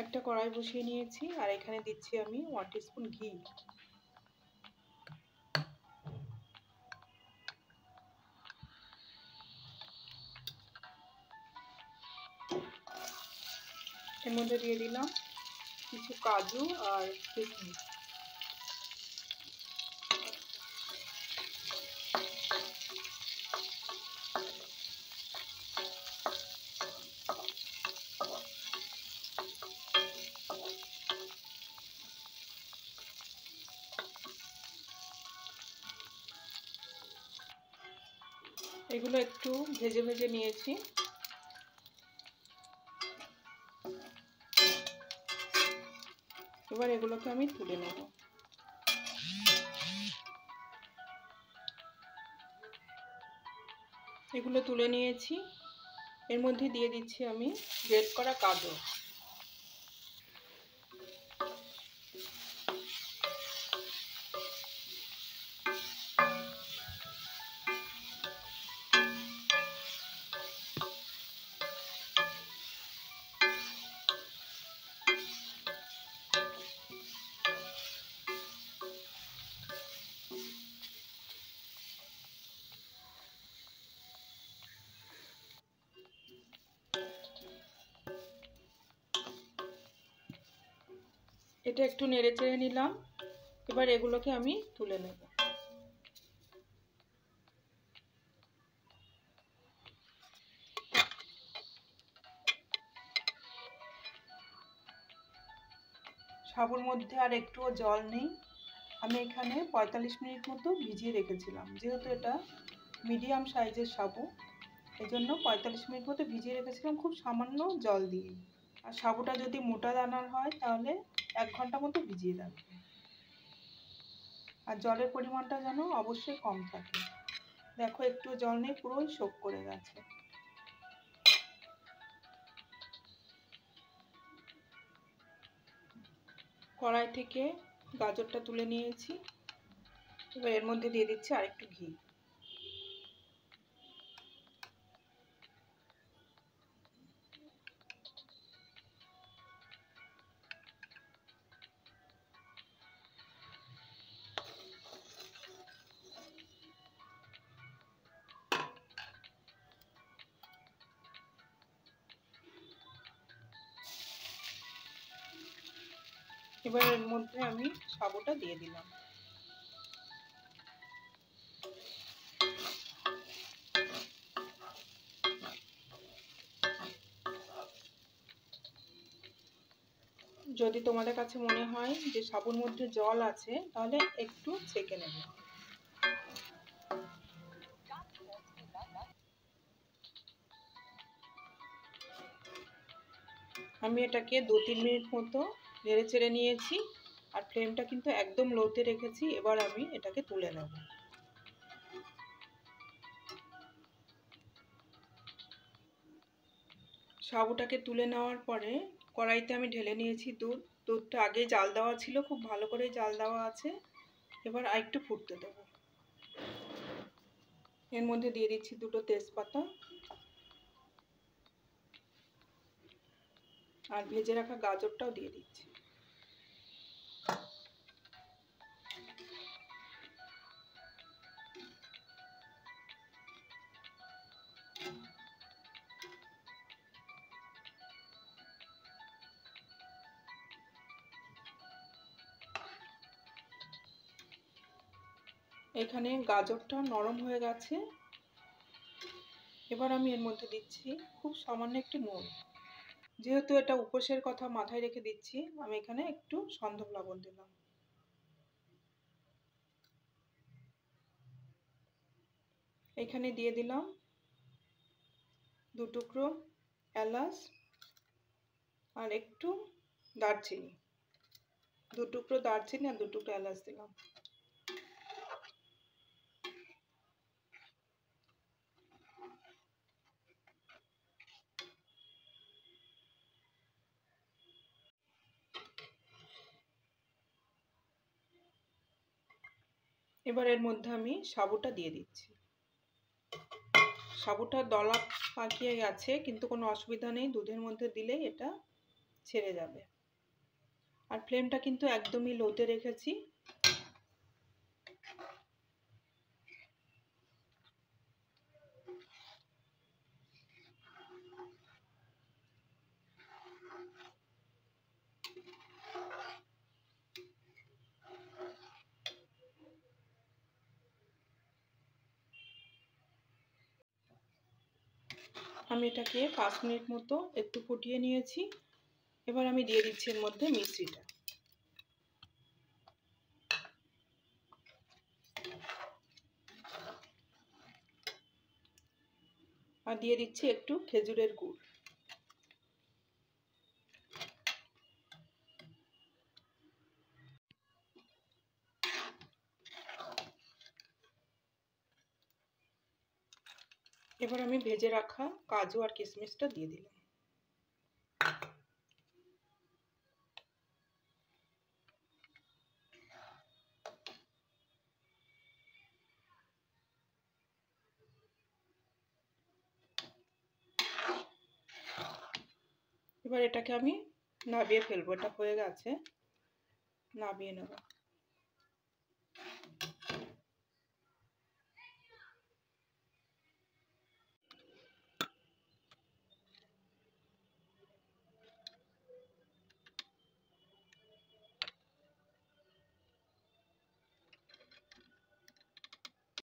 একটা কড়াই বসিয়ে নিয়েছি আর এখানে দিচ্ছি আমি 1 টিস্পুন ঘি। এর মধ্যে দিয়ে দিলাম কিছু কাজু আর কিশমিশ। এগুলো একটু ভেজে ভেজে নিয়েছি। এবার এগুলোকে আমি তুলে নেব। এগুলো তুলে নিয়েছি। এর মধ্যে দিয়ে দিচ্ছি আমি গ্রেট করা কাজু। এটা একটু নেড়ে চেড়ে নিলাম। এবার এগুলোকে আমি তুলে নেব। সাবুর মধ্যে আর একটুও জল নেই। আমি এখানে 45 মিনিট মতো ভিজিয়ে রেখেছিলাম। যেহেতু এটা মিডিয়াম সাইজের সাবু, এই জন্য 45 মিনিট মতো ভিজিয়ে রেখেছিলাম খুব সামান্য জল দিয়ে। আর সাবুটা যদি মোটা দানার হয় তাহলে 1 ঘন্টা মতো ভিজিয়ে রাখবে। আর জলের পরিমাণটা যেন অবশ্যই কম থাকে। দেখো একটু জল নেই, পুরোই সোক করে গেছে। কড়াই থেকে গাজরটা তুলে নিয়েছি। এবার এর মধ্যে দিয়ে দিচ্ছি আরেকটু ঘি। এবার এর মধ্যে আমি সাবুটা দিয়ে দিলাম। যদি তোমাদের কাছে মনে হয় যে সাবুর মধ্যে জল আছে তাহলে একটু ছেঁকে নেবে। আমি এটাকে 2-3 মিনিট মতো নেড়ে চেড়ে নিয়েছি আর ফ্লেমটা কিন্তু একদম লোতে রেখেছি। এবার আমি এটাকে তুলে নেব। সাবুটাকে তুলে নেওয়ার পরে কড়াইতে আমি ঢেলে নিয়েছি দুধ। দুধটা আগে জাল দেওয়া ছিল, খুব ভালো করে জাল দেওয়া আছে। এবার আরেকটু ফুটতে দেবো। এর মধ্যে দিয়ে দিচ্ছি 2টো তেজপাতা আর ভেজে রাখা গাজরটাও দিয়ে দিচ্ছি। এখানে গাজরটা নরম হয়ে গেছে। এবার আমি এর মধ্যে দিচ্ছি খুব সামান্য একটু নুন। যেহেতু এটা উপোসের কথা মাথায় রেখে দিচ্ছি, আমি এখানে একটু সন্ধব লবণ দিলাম। এখানে দিয়ে দিলাম 2 টুকরো এলাচ আর একটু দারচিনি। 2 টুকরো দারচিনি আর 2 টুকরো এলাচ দিলাম। এবার এর মধ্যে আমি সাবুটা দিয়ে দিচ্ছি। সাবুটা দলা পাকিয়ে গেছে, কিন্তু কোনো অসুবিধা নেই, দুধের মধ্যে দিলেই এটা ছেড়ে যাবে। আর ফ্লেমটা কিন্তু একদমই লোতে রেখেছি। আমি এটাকে 5 মিনিট মতো একটু ফুটিয়ে নিয়েছি। এবার আমি দিয়ে দিচ্ছি এর মধ্যে মিশ্রিটা। আর দিয়ে দিচ্ছি একটু খেজুরের গুড়। এবার আমি ভেজে রাখা কাজু আর কিশমিশটা দিয়ে দিলাম। এবার এটাকে আমি নাবিয়ে ফেলবো। এটা হয়ে গেছে, নাবিয়ে নেব।